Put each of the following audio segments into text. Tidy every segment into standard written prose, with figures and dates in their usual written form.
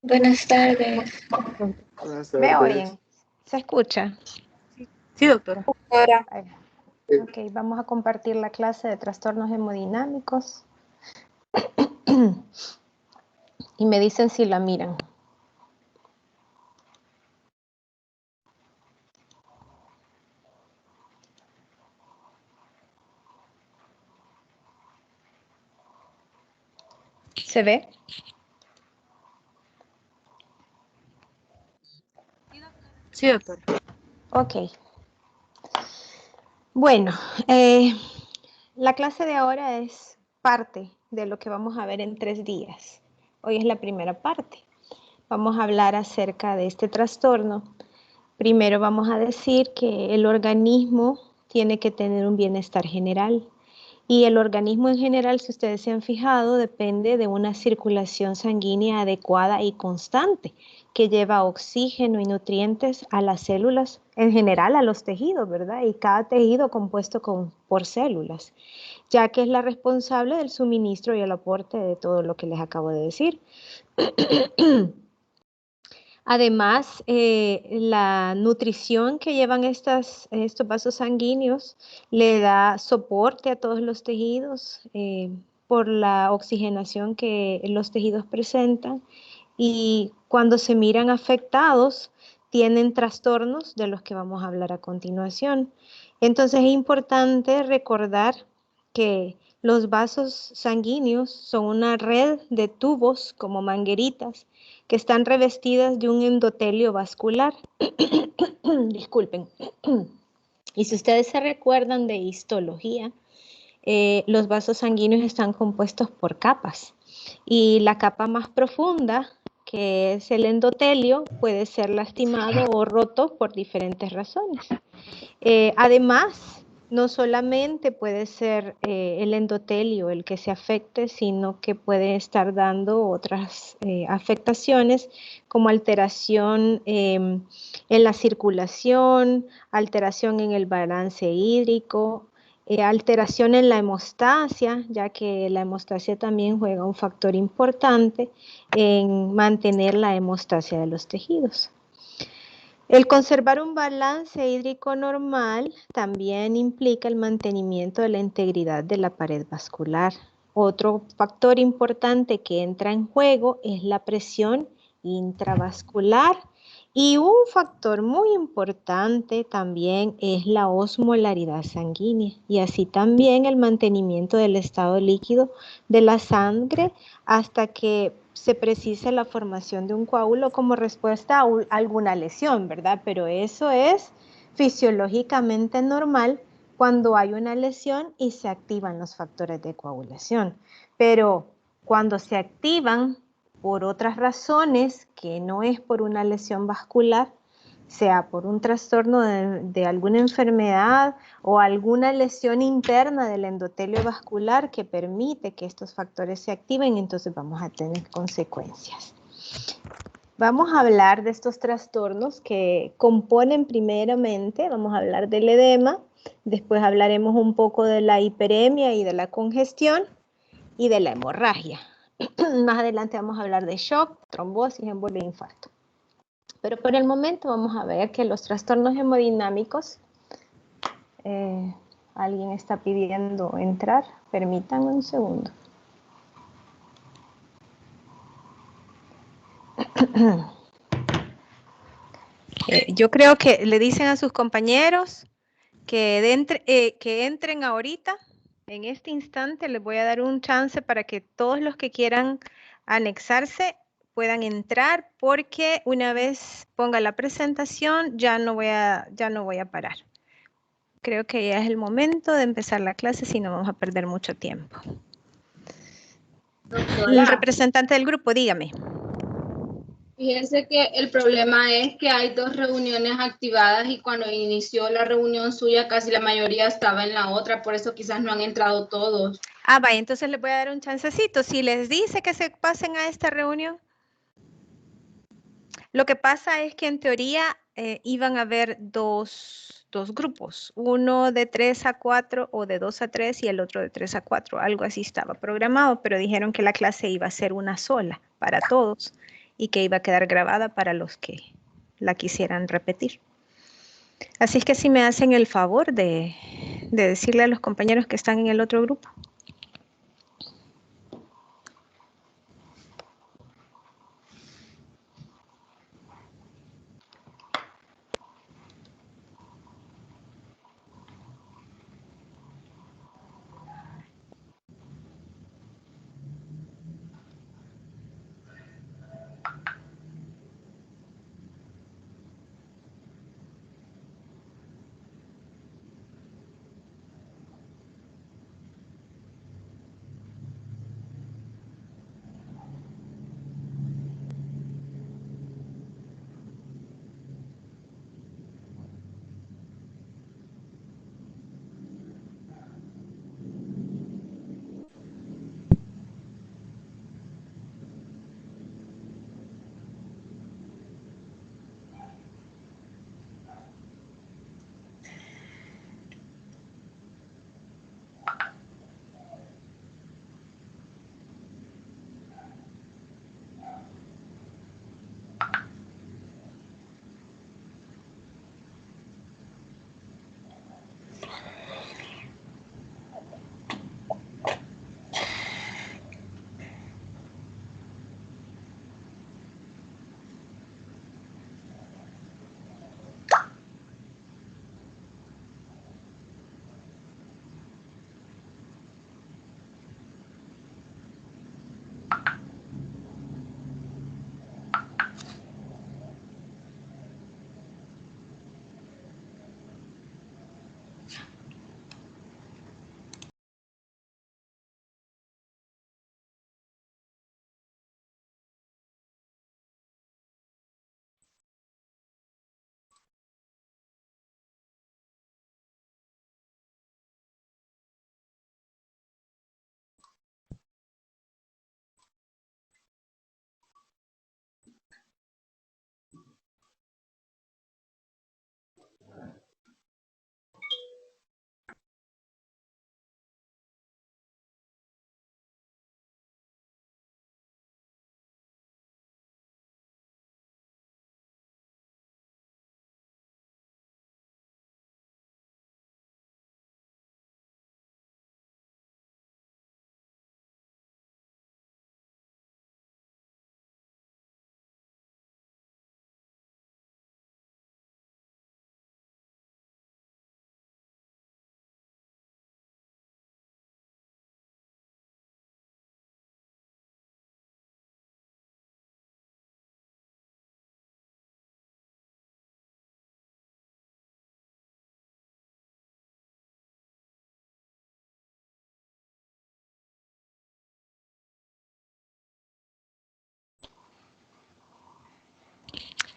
Buenas tardes. Buenas ¿Me tardes. oyen? ¿Se escucha? Sí, doctora. Ahí va. Ok, vamos a compartir la clase de trastornos hemodinámicos. Y me dicen si la miran. ¿Se ve? Sí, doctora. Ok. Bueno, la clase de ahora es parte de lo que vamos a ver en 3 días. Hoy es la primera parte. Vamos a hablar acerca de este trastorno. Primero vamos a decir que el organismo tiene que tener un bienestar general. Y el organismo en general, si ustedes se han fijado, depende de una circulación sanguínea adecuada y constante, que lleva oxígeno y nutrientes a las células, en general a los tejidos, ¿verdad? Y cada tejido compuesto por células, ya que es la responsable del suministro y el aporte de todo lo que les acabo de decir. Además, la nutrición que llevan estos vasos sanguíneos le da soporte a todos los tejidos por la oxigenación que los tejidos presentan, y cuando se miran afectados tienen trastornos de los que vamos a hablar a continuación. Entonces es importante recordar que los vasos sanguíneos son una red de tubos como mangueritas que están revestidas de un endotelio vascular. Disculpen. Y si ustedes se recuerdan de histología, los vasos sanguíneos están compuestos por capas. Y la capa más profunda, que es el endotelio, puede ser lastimado o roto por diferentes razones. Además, no solamente puede ser el endotelio el que se afecte, sino que puede estar dando otras afectaciones como alteración en la circulación, alteración en el balance hídrico, alteración en la hemostasia, ya que la hemostasia también juega un factor importante en mantener la hemostasia de los tejidos. El conservar un balance hídrico normal también implica el mantenimiento de la integridad de la pared vascular. Otro factor importante que entra en juego es la presión intravascular, y un factor muy importante también es la osmolaridad sanguínea, y así también el mantenimiento del estado líquido de la sangre hasta que se precisa la formación de un coágulo como respuesta a alguna lesión, ¿verdad? Pero eso es fisiológicamente normal cuando hay una lesión y se activan los factores de coagulación. Pero cuando se activan por otras razones, que no es por una lesión vascular, sea por un trastorno de alguna enfermedad o alguna lesión interna del endotelio vascular que permite que estos factores se activen, entonces vamos a tener consecuencias. Vamos a hablar de estos trastornos que componen primeramente, vamos a hablar del edema, después hablaremos un poco de la hiperemia y de la congestión y de la hemorragia. Más adelante vamos a hablar de shock, trombosis, embolia e infarto. Pero por el momento vamos a ver que los trastornos hemodinámicos, alguien está pidiendo entrar, permítanme un segundo. Yo creo que le dicen a sus compañeros que entren ahorita, en este instante. Les voy a dar un chance para que todos los que quieran anexarse puedan entrar, porque una vez ponga la presentación ya no voy a parar. Creo que ya es el momento de empezar la clase, si no vamos a perder mucho tiempo. Doctora, El representante del grupo, dígame. fíjense que el problema es que hay 2 reuniones activadas y cuando inició la reunión suya casi la mayoría estaba en la otra, por eso quizás no han entrado todos. Ah, vaya, entonces les voy a dar un chancecito. Si les dice que se pasen a esta reunión. Lo que pasa es que en teoría iban a haber dos grupos, uno de 3 a 4 o de 2 a 3 y el otro de 3 a 4, algo así estaba programado, pero dijeron que la clase iba a ser una sola para todos y que iba a quedar grabada para los que la quisieran repetir. Así es que si me hacen el favor de decirle a los compañeros que están en el otro grupo.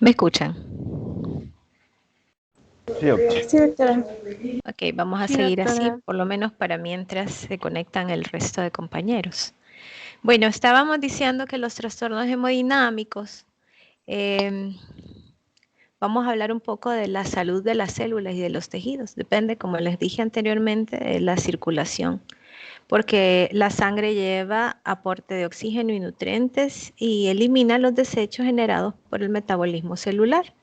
¿Me escuchan? Sí, doctora. Sí, doctora. Ok, vamos a Sí, seguir así, doctora. por lo menos para mientras se conectan el resto de compañeros. Bueno, estábamos diciendo que los trastornos hemodinámicos, vamos a hablar un poco de la salud de las células y de los tejidos. Depende, como les dije anteriormente, de la circulación, porque la sangre lleva aporte de oxígeno y nutrientes y elimina los desechos generados por el metabolismo celular.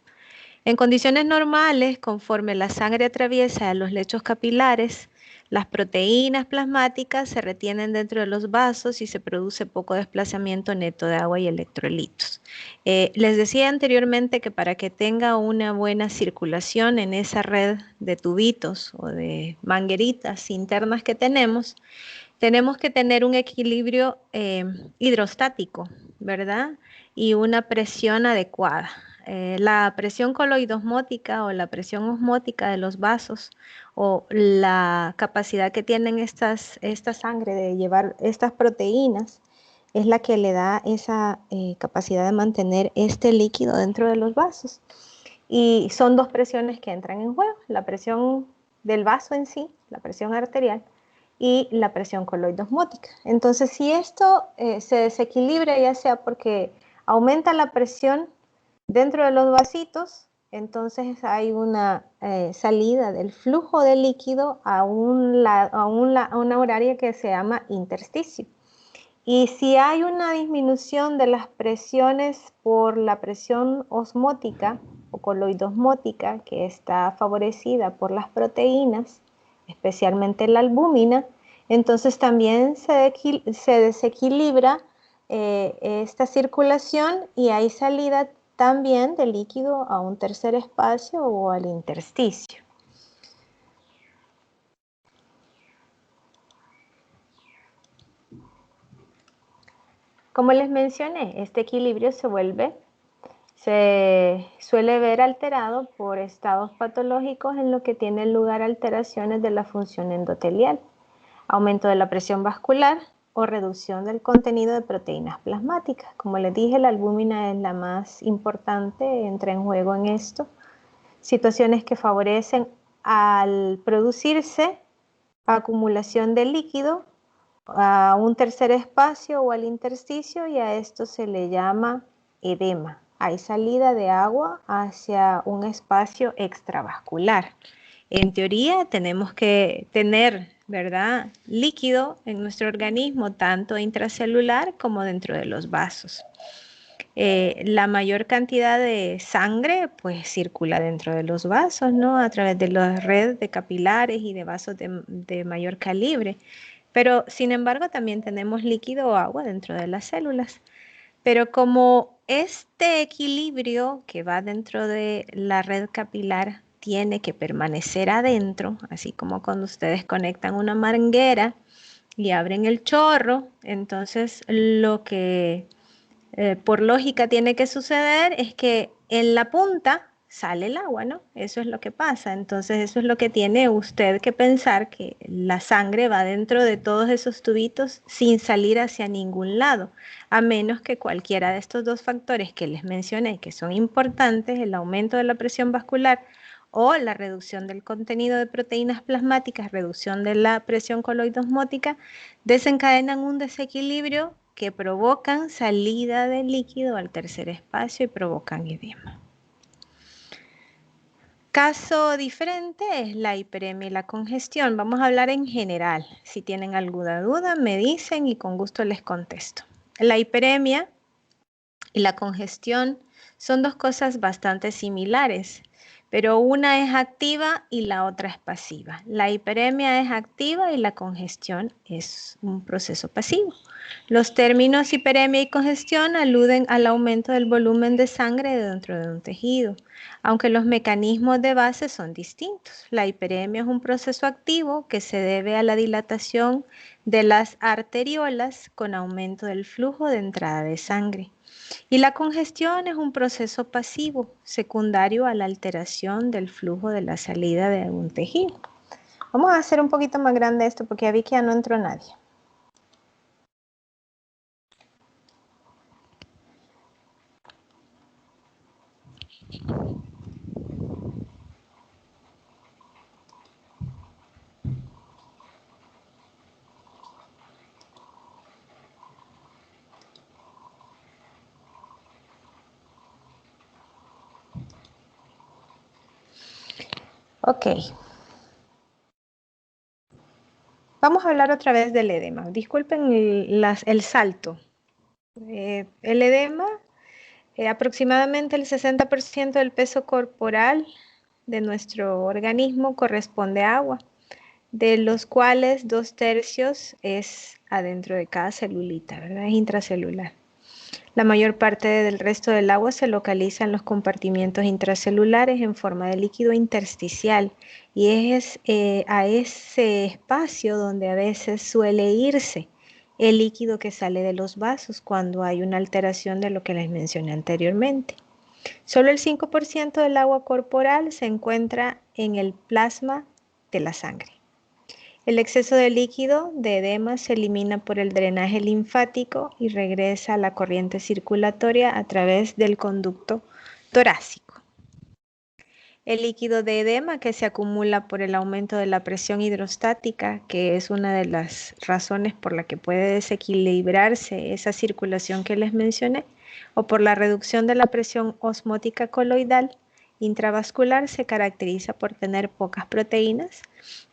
En condiciones normales, conforme la sangre atraviesa los lechos capilares, las proteínas plasmáticas se retienen dentro de los vasos y se produce poco desplazamiento neto de agua y electrolitos. Les decía anteriormente que para que tenga una buena circulación en esa red de tubitos o de mangueritas internas que tenemos que tener un equilibrio hidrostático, ¿verdad? Y una presión adecuada. La presión coloidosmótica o la presión osmótica de los vasos o la capacidad que tienen esta sangre de llevar estas proteínas es la que le da esa capacidad de mantener este líquido dentro de los vasos. Y son dos presiones que entran en juego, la presión del vaso en sí, la presión arterial, y la presión coloidosmótica. Entonces, si esto se desequilibra, ya sea porque aumenta la presión dentro de los vasitos, entonces hay una salida del flujo de líquido a una área que se llama intersticio. Y si hay una disminución de las presiones por la presión osmótica o coloidosmótica, que está favorecida por las proteínas, especialmente la albúmina, entonces también se desequilibra esta circulación y hay salida también de líquido a un tercer espacio o al intersticio. Como les mencioné, este equilibrio se suele ver alterado por estados patológicos en los que tienen lugar alteraciones de la función endotelial, aumento de la presión vascular o reducción del contenido de proteínas plasmáticas. Como les dije, la albúmina es la más importante, entra en juego en esto. Situaciones que favorecen al producirse acumulación de líquido a un tercer espacio o al intersticio, y a esto se le llama edema. Hay salida de agua hacia un espacio extravascular. En teoría tenemos que tener, ¿verdad?, líquido en nuestro organismo, tanto intracelular como dentro de los vasos. La mayor cantidad de sangre pues circula dentro de los vasos, ¿no?, a través de las redes de capilares y de vasos de mayor calibre. Pero sin embargo también tenemos líquido o agua dentro de las células. Pero como este equilibrio que va dentro de la red capilar tiene que permanecer adentro, así como cuando ustedes conectan una manguera y abren el chorro, entonces lo que por lógica tiene que suceder es que en la punta sale el agua, ¿no? Eso es lo que pasa. Entonces eso es lo que tiene usted que pensar, que la sangre va dentro de todos esos tubitos sin salir hacia ningún lado, a menos que cualquiera de estos dos factores que les mencioné, que son importantes, el aumento de la presión vascular o la reducción del contenido de proteínas plasmáticas, reducción de la presión coloidosmótica, desencadenan un desequilibrio que provocan salida de líquido al tercer espacio y provocan edema. Caso diferente es la hiperemia y la congestión. Vamos a hablar en general. Si tienen alguna duda, me dicen y con gusto les contesto. La hiperemia y la congestión son dos cosas bastante similares, pero una es activa y la otra es pasiva. La hiperemia es activa y la congestión es un proceso pasivo. Los términos hiperemia y congestión aluden al aumento del volumen de sangre dentro de un tejido, aunque los mecanismos de base son distintos. La hiperemia es un proceso activo que se debe a la dilatación de las arteriolas con aumento del flujo de entrada de sangre. Y la congestión es un proceso pasivo, secundario a la alteración del flujo de la salida de un tejido. Vamos a hacer un poquito más grande esto porque ya vi que ya no entró nadie. Ok. Vamos a hablar otra vez del edema. Disculpen el salto. El edema, aproximadamente el 60% del peso corporal de nuestro organismo corresponde a agua, de los cuales 2/3 es adentro de cada celulita, ¿verdad? Es intracelular. La mayor parte del resto del agua se localiza en los compartimientos intracelulares en forma de líquido intersticial, y es a ese espacio donde a veces suele irse el líquido que sale de los vasos cuando hay una alteración de lo que les mencioné anteriormente. Solo el 5% del agua corporal se encuentra en el plasma de la sangre. El exceso de líquido de edema se elimina por el drenaje linfático y regresa a la corriente circulatoria a través del conducto torácico. El líquido de edema que se acumula por el aumento de la presión hidrostática, que es una de las razones por la que puede desequilibrarse esa circulación que les mencioné, o por la reducción de la presión osmótica coloidal, intravascular se caracteriza por tener pocas proteínas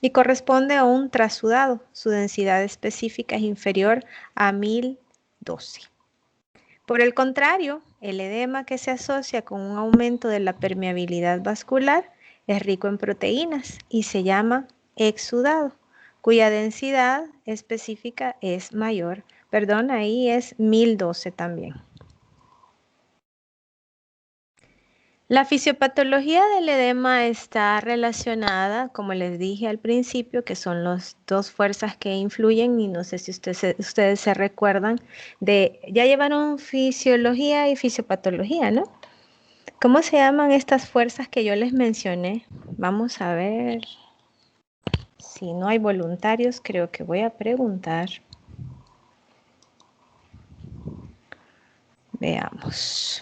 y corresponde a un trasudado. Su densidad específica es inferior a 1012. Por el contrario, el edema que se asocia con un aumento de la permeabilidad vascular es rico en proteínas y se llama exudado, cuya densidad específica es mayor. Perdón, ahí es 1012 también. La fisiopatología del edema está relacionada, como les dije al principio, que son las dos fuerzas que influyen, y no sé si ustedes se recuerdan ya llevaron fisiología y fisiopatología, ¿no? ¿Cómo se llaman estas fuerzas que yo les mencioné? Vamos a ver. Si no hay voluntarios, creo que voy a preguntar. Veamos.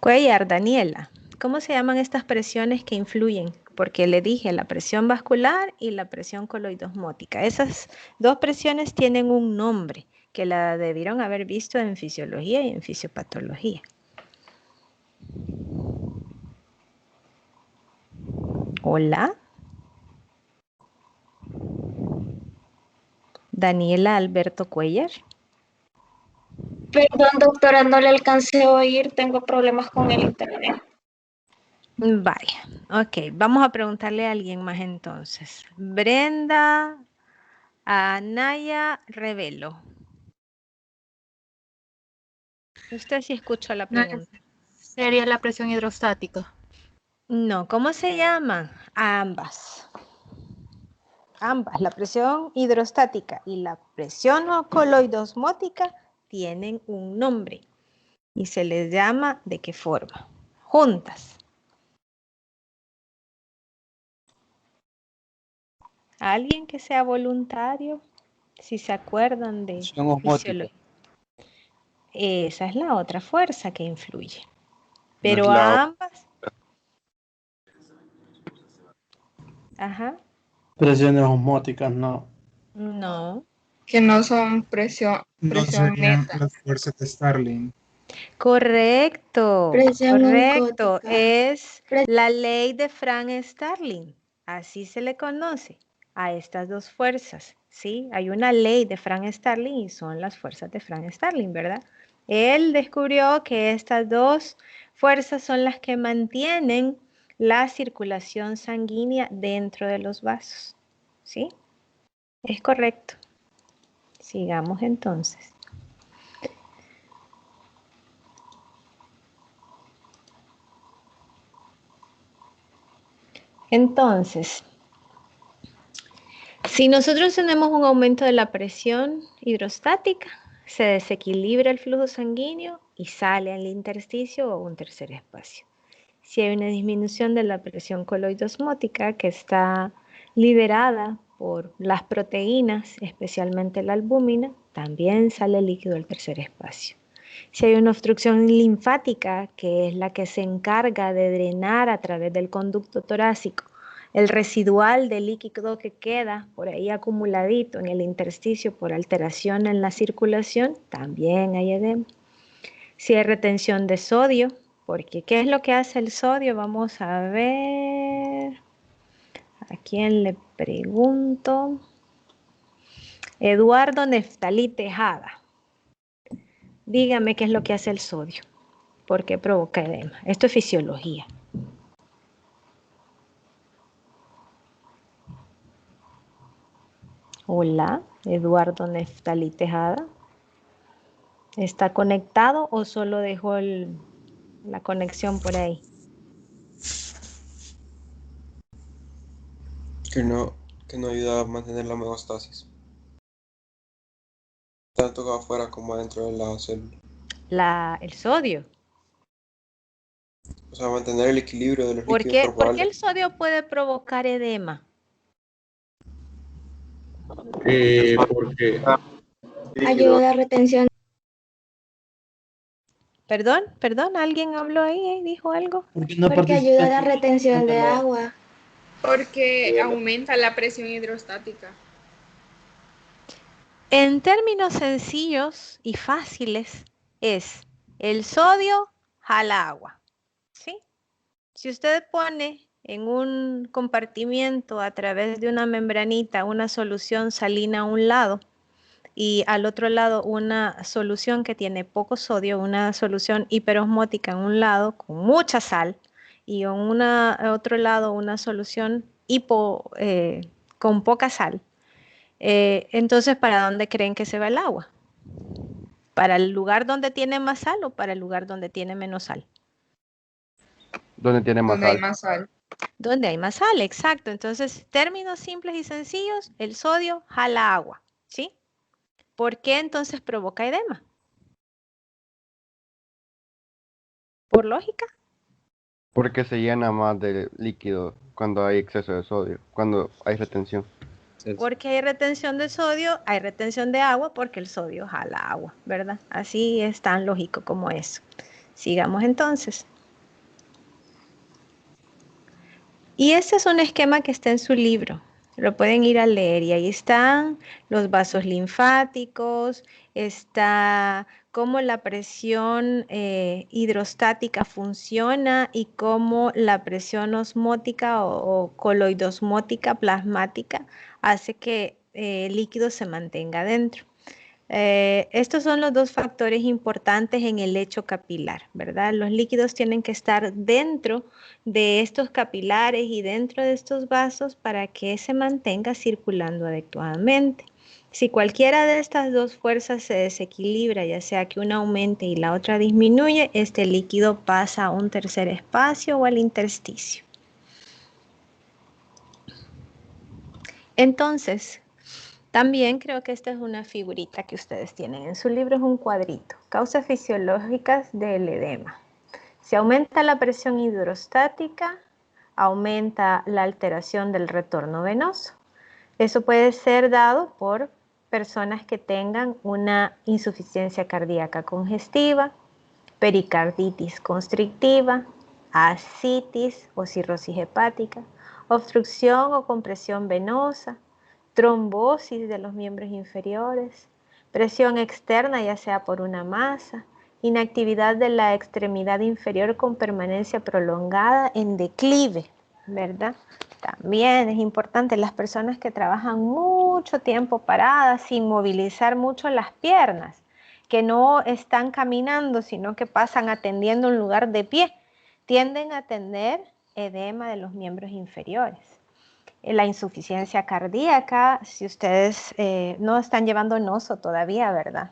Cuellar, Daniela, ¿cómo se llaman estas presiones que influyen? Porque le dije la presión vascular y la presión coloidosmótica. Esas dos presiones tienen un nombre que la debieron haber visto en fisiología y en fisiopatología. Hola. Daniela Alberto Cuellar. Perdón, doctora, no le alcancé a oír, tengo problemas con el internet. Vaya, ok, vamos a preguntarle a alguien más entonces. Brenda Anaya Revelo. Usted sí escuchó la pregunta. Sería la presión hidrostática. No, ¿cómo se llaman? Ambas. Ambas, la presión hidrostática y la presión coloidosmótica tienen un nombre y se les llama ¿de qué forma? Juntas. ¿Alguien que sea voluntario? Si se acuerdan de fisiología. Esa es la otra fuerza que influye. Pero No es ambas. Ajá. Presiones osmóticas, no. No. Que no son presión serían neta. las fuerzas de Starling. Correcto. Presión Correcto. oncótica. Es la ley de Frank-Starling. Así se le conoce a estas dos fuerzas. ¿Sí? Hay una ley de Frank-Starling y son las fuerzas de Frank-Starling, ¿verdad? Él descubrió que estas dos fuerzas son las que mantienen la circulación sanguínea dentro de los vasos. ¿Sí? Es correcto. Sigamos entonces. Entonces, si nosotros tenemos un aumento de la presión hidrostática, se desequilibra el flujo sanguíneo y sale al intersticio o un tercer espacio. Si hay una disminución de la presión coloidosmótica que está liderada por las proteínas, especialmente la albúmina, también sale líquido al tercer espacio. Si hay una obstrucción linfática, que es la que se encarga de drenar a través del conducto torácico el residual de líquido que queda por ahí acumuladito en el intersticio por alteración en la circulación, también hay edema. Si hay retención de sodio, porque ¿qué es lo que hace el sodio? Vamos a ver. ¿A quién le pregunto? Eduardo Neftalí Tejada. Dígame qué es lo que hace el sodio. ¿Por qué provoca edema? Esto es fisiología. Hola, Eduardo Neftalí Tejada. ¿Está conectado o solo dejó la conexión por ahí? que no ayuda a mantener la homeostasis, tanto afuera como dentro de la célula. El sodio. O sea, mantener el equilibrio de los ¿Por líquidos qué corporales. el sodio puede provocar edema? Porque Ayuda a la retención. Perdón, ¿alguien habló ahí? ¿Dijo algo? Porque ayuda a la retención de agua. Porque aumenta la presión hidrostática. En términos sencillos y fáciles, es el sodio jala agua. ¿Sí? Si usted pone en un compartimiento a través de una membranita una solución salina a un lado y al otro lado una solución que tiene poco sodio, una solución hiperosmótica en un lado con mucha sal y en otro lado una solución con poca sal, entonces ¿para dónde creen que se va el agua? ¿Para el lugar donde tiene más sal o para el lugar donde tiene menos sal? ¿Dónde tiene más Donde hay sal? más sal. Donde hay más sal, exacto. Entonces, términos simples y sencillos, el sodio jala agua, ¿sí? ¿Por qué entonces provoca edema? ¿Por lógica? Porque se llena más de líquido cuando hay exceso de sodio, cuando hay retención. Porque hay retención de sodio, hay retención de agua porque el sodio jala agua, ¿verdad? Así es tan lógico como eso. Sigamos entonces. Y este es un esquema que está en su libro. Lo pueden ir a leer y ahí están los vasos linfáticos, está cómo la presión hidrostática funciona y cómo la presión osmótica o coloidosmótica plasmática hace que el líquido se mantenga dentro. Estos son los dos factores importantes en el lecho capilar, ¿verdad? Los líquidos tienen que estar dentro de estos capilares y dentro de estos vasos para que se mantenga circulando adecuadamente. Si cualquiera de estas dos fuerzas se desequilibra, ya sea que una aumente y la otra disminuye, este líquido pasa a un tercer espacio o al intersticio. Entonces, también creo que esta es una figurita que ustedes tienen en su libro, es un cuadrito. Causas fisiológicas del edema. Si aumenta la presión hidrostática, aumenta la alteración del retorno venoso. Eso puede ser dado por personas que tengan una insuficiencia cardíaca congestiva, pericarditis constrictiva, ascitis o cirrosis hepática, obstrucción o compresión venosa, trombosis de los miembros inferiores, presión externa ya sea por una masa, inactividad de la extremidad inferior con permanencia prolongada en declive, ¿verdad? También es importante las personas que trabajan mucho tiempo paradas sin movilizar mucho las piernas, que no están caminando, sino que pasan atendiendo en lugar de pie, tienden a tener edema de los miembros inferiores. La insuficiencia cardíaca, si ustedes no están llevando noso todavía, ¿verdad?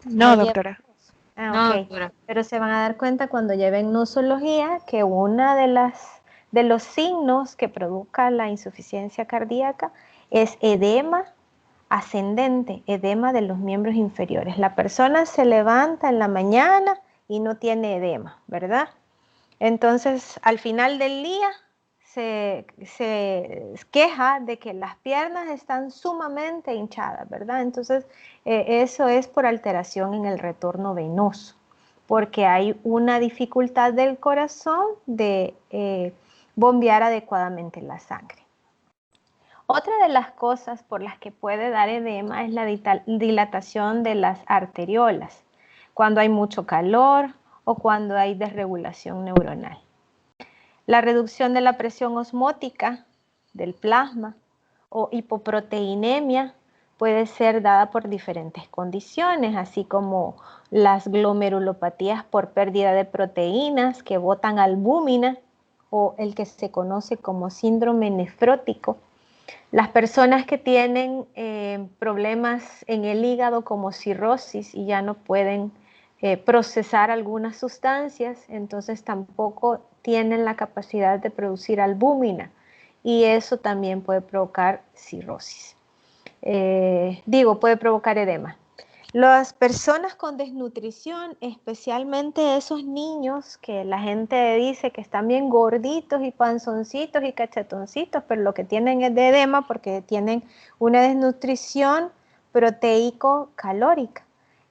No, doctora. No, ok. Doctora. Pero se van a dar cuenta cuando lleven nosología que una de los signos que provoca la insuficiencia cardíaca es edema ascendente, edema de los miembros inferiores. La persona se levanta en la mañana y no tiene edema, ¿verdad? Entonces, al final del día se queja de que las piernas están sumamente hinchadas, ¿verdad? Entonces, eso es por alteración en el retorno venoso, porque hay una dificultad del corazón de bombear adecuadamente la sangre. Otra de las cosas por las que puede dar edema es la dilatación de las arteriolas, cuando hay mucho calor o cuando hay desregulación neuronal. La reducción de la presión osmótica del plasma o hipoproteinemia puede ser dada por diferentes condiciones, así como las glomerulopatías por pérdida de proteínas que botan albúmina o el que se conoce como síndrome nefrótico. Las personas que tienen problemas en el hígado como cirrosis y ya no pueden procesar algunas sustancias, entonces tampoco tienen la capacidad de producir albúmina y eso también puede provocar cirrosis. Puede provocar edema. Las personas con desnutrición, especialmente esos niños que la gente dice que están bien gorditos y panzoncitos y cachetoncitos, pero lo que tienen es de edema porque tienen una desnutrición proteico-calórica.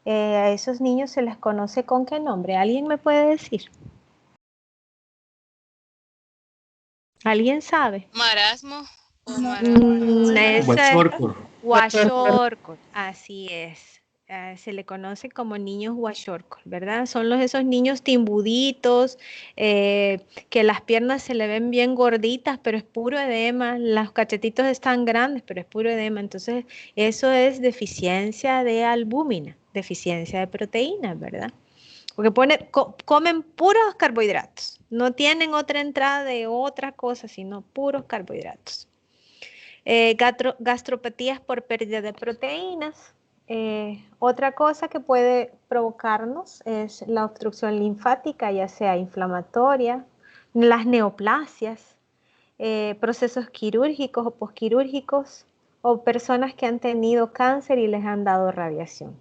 A esos niños se les conoce ¿con qué nombre? ¿Alguien me puede decir? ¿Alguien sabe? Marasmo. Kwashiorkor, así es. se le conoce como niños huachorcos, ¿verdad? Son esos niños timbuditos, que las piernas se le ven bien gorditas, pero es puro edema, los cachetitos están grandes, pero es puro edema. Entonces, eso es deficiencia de albúmina, deficiencia de proteínas, ¿verdad? Porque comen puros carbohidratos, no tienen otra entrada de otra cosa, sino puros carbohidratos. Gastropatías por pérdida de proteínas. Otra cosa que puede provocarnos es la obstrucción linfática, ya sea inflamatoria, las neoplasias, procesos quirúrgicos o posquirúrgicos, o personas que han tenido cáncer y les han dado radiación.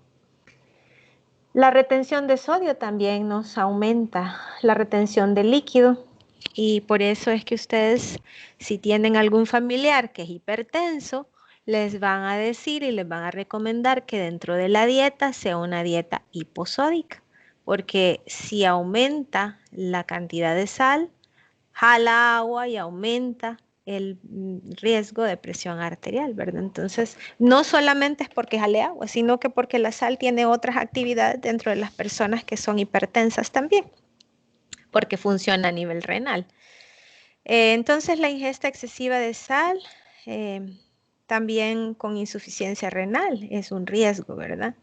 La retención de sodio también nos aumenta la retención de líquido, y por eso es que ustedes, si tienen algún familiar que es hipertenso, les van a decir y les van a recomendar que dentro de la dieta sea una dieta hiposódica, porque si aumenta la cantidad de sal, jala agua y aumenta el riesgo de presión arterial, ¿verdad? Entonces, no solamente es porque jale agua, sino que porque la sal tiene otras actividades dentro de las personas que son hipertensas también, porque funciona a nivel renal. Entonces, la ingesta excesiva de sal, también con insuficiencia renal, es un riesgo, ¿verdad?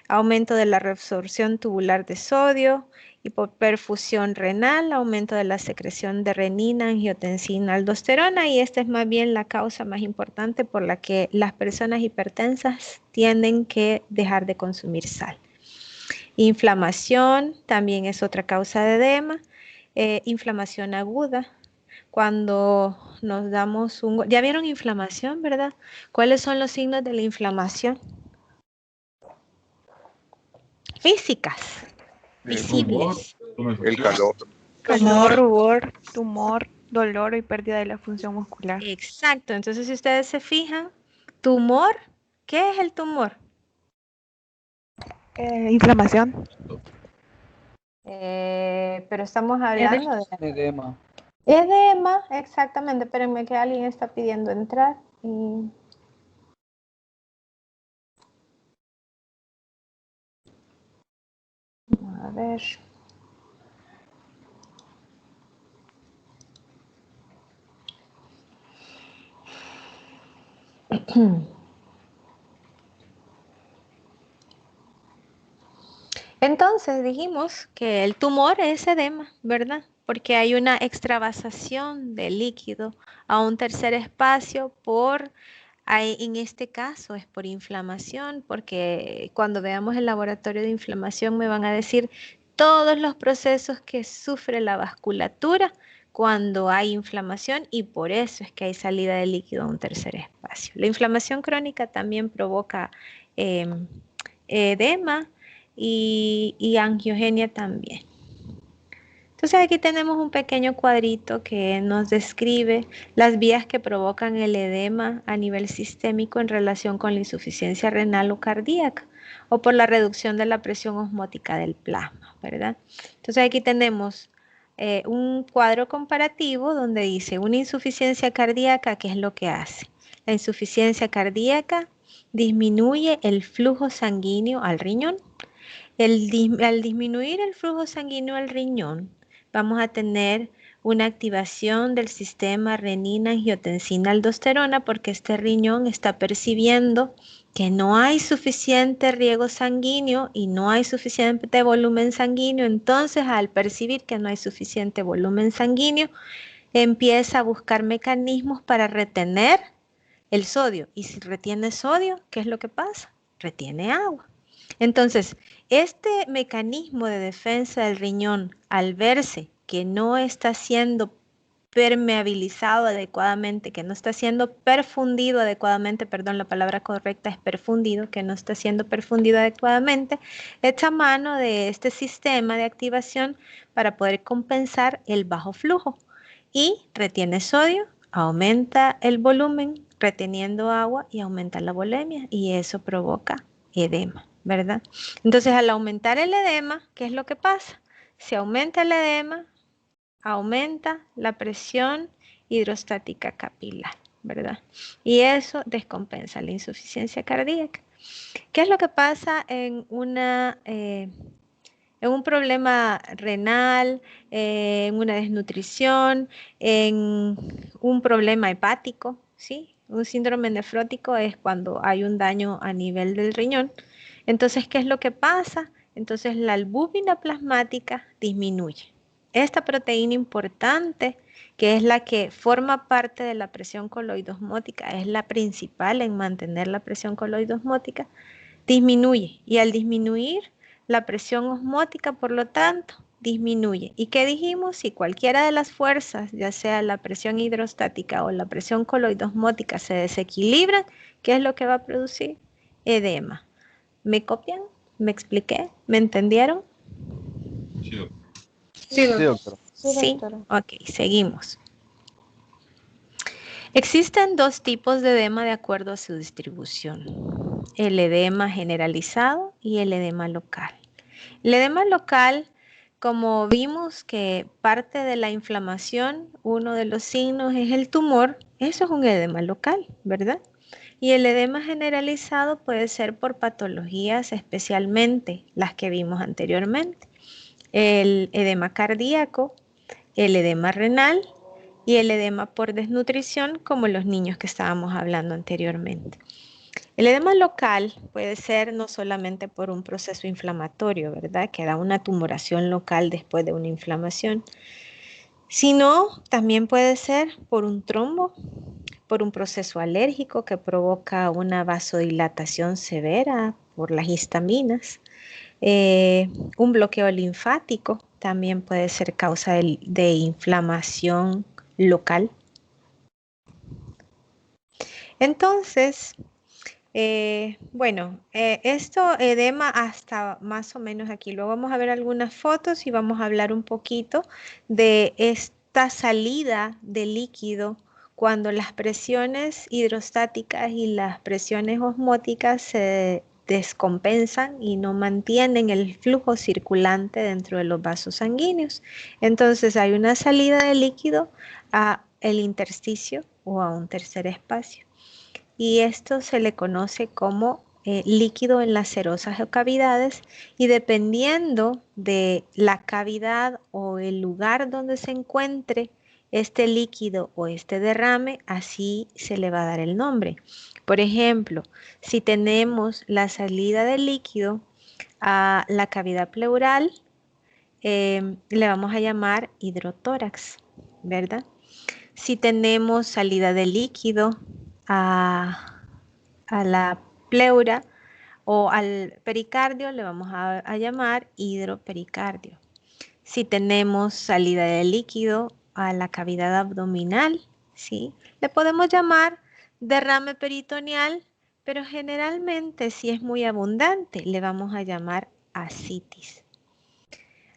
Aumento de la reabsorción tubular de sodio, hipoperfusión renal, aumento de la secreción de renina, angiotensina, aldosterona, y esta es más bien la causa más importante por la que las personas hipertensas tienen que dejar de consumir sal. Inflamación también es otra causa de edema. Inflamación aguda, cuando nos damos ¿ya vieron inflamación, verdad? ¿Cuáles son los signos de la inflamación? Físicas, visibles. El calor. Calor, rubor, tumor, dolor y pérdida de la función muscular. Exacto, entonces si ustedes se fijan, tumor, ¿qué es el tumor? Inflamación. Pero estamos hablando de Edema. edema, exactamente. Espérenme que alguien está pidiendo entrar. A ver. Entonces dijimos que el tumor es edema, ¿verdad? Porque hay una extravasación de líquido a un tercer espacio en este caso es por inflamación, porque cuando veamos el laboratorio de inflamación me van a decir todos los procesos que sufre la vasculatura cuando hay inflamación, y por eso es que hay salida de líquido a un tercer espacio. La inflamación crónica también provoca edema y angiogenia también. Entonces aquí tenemos un pequeño cuadrito que nos describe las vías que provocan el edema a nivel sistémico en relación con la insuficiencia renal o cardíaca, o por la reducción de la presión osmótica del plasma, ¿verdad? Entonces aquí tenemos un cuadro comparativo donde dice una insuficiencia cardíaca, ¿qué es lo que hace? La insuficiencia cardíaca disminuye el flujo sanguíneo al riñón. Al disminuir el flujo sanguíneo al riñón, vamos a tener una activación del sistema renina, angiotensina, aldosterona, porque este riñón está percibiendo que no hay suficiente riego sanguíneo y no hay suficiente volumen sanguíneo. Entonces, al percibir que no hay suficiente volumen sanguíneo, empieza a buscar mecanismos para retener el sodio. Y si retiene sodio, ¿qué es lo que pasa? Retiene agua. Entonces, este mecanismo de defensa del riñón, al verse que no está siendo permeabilizado adecuadamente, que no está siendo perfundido adecuadamente, perdón, la palabra correcta es perfundido, que no está siendo perfundido adecuadamente, echa mano de este sistema de activación para poder compensar el bajo flujo y retiene sodio, aumenta el volumen reteniendo agua y aumenta la volemia, y eso provoca edema, ¿verdad? Entonces, al aumentar el edema, ¿qué es lo que pasa? Si aumenta el edema, aumenta la presión hidrostática capilar, ¿verdad? Y eso descompensa la insuficiencia cardíaca. ¿Qué es lo que pasa en un problema renal, en una desnutrición, en un problema hepático? ¿Sí? Un síndrome nefrótico es cuando hay un daño a nivel del riñón. Entonces, ¿qué es lo que pasa? Entonces, la albúmina plasmática disminuye. Esta proteína importante, que es la que forma parte de la presión coloidosmótica, es la principal en mantener la presión coloidosmótica, disminuye. Y al disminuir, la presión osmótica, por lo tanto, disminuye. ¿Y qué dijimos? Si cualquiera de las fuerzas, ya sea la presión hidrostática o la presión coloidosmótica, se desequilibran, ¿qué es lo que va a producir? Edema. ¿Me copian? ¿Me expliqué? ¿Me entendieron? Sí, doctora. Sí. Ok, seguimos. Existen dos tipos de edema de acuerdo a su distribución. El edema generalizado y el edema local. El edema local, como vimos que parte de la inflamación, uno de los signos es el tumor, eso es un edema local, ¿verdad? Y el edema generalizado puede ser por patologías, especialmente las que vimos anteriormente. El edema cardíaco, el edema renal y el edema por desnutrición, como los niños que estábamos hablando anteriormente. El edema local puede ser no solamente por un proceso inflamatorio, ¿verdad? Que da una tumoración local después de una inflamación, sino también puede ser por un trombo, por un proceso alérgico que provoca una vasodilatación severa por las histaminas. Un bloqueo linfático también puede ser causa de inflamación local. Entonces, esto edema hasta más o menos aquí. Luego vamos a ver algunas fotos y vamos a hablar un poquito de esta salida de líquido cuando las presiones hidrostáticas y las presiones osmóticas se descompensan y no mantienen el flujo circulante dentro de los vasos sanguíneos. Entonces hay una salida de líquido a el intersticio o a un tercer espacio. Y esto se le conoce como líquido en las serosas o cavidades, y dependiendo de la cavidad o el lugar donde se encuentre este líquido o este derrame, así se le va a dar el nombre. Por ejemplo, si tenemos la salida de líquido a la cavidad pleural, le vamos a llamar hidrotórax, ¿verdad? Si tenemos salida de líquido a la pleura o al pericardio, le vamos a llamar hidropericardio. Si tenemos salida de líquido a la cavidad abdominal, ¿sí? Le podemos llamar derrame peritoneal, pero generalmente si es muy abundante, le vamos a llamar ascitis.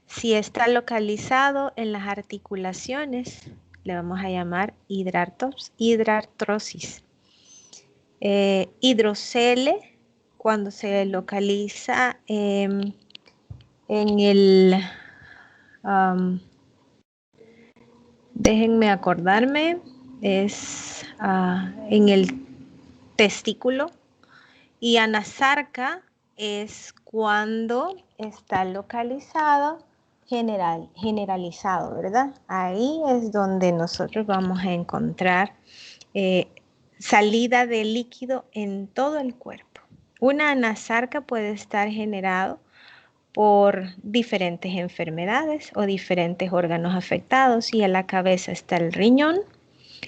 Si está localizado en las articulaciones, le vamos a llamar hidrartrosis. Hidrocele, cuando se localiza en el, déjenme acordarme, es en el testículo. Y anasarca es cuando está localizado generalizado, ¿verdad? Ahí es donde nosotros vamos a encontrar salida de líquido en todo el cuerpo. Una anasarca puede estar generado por diferentes enfermedades o diferentes órganos afectados, y en la cabeza está el riñón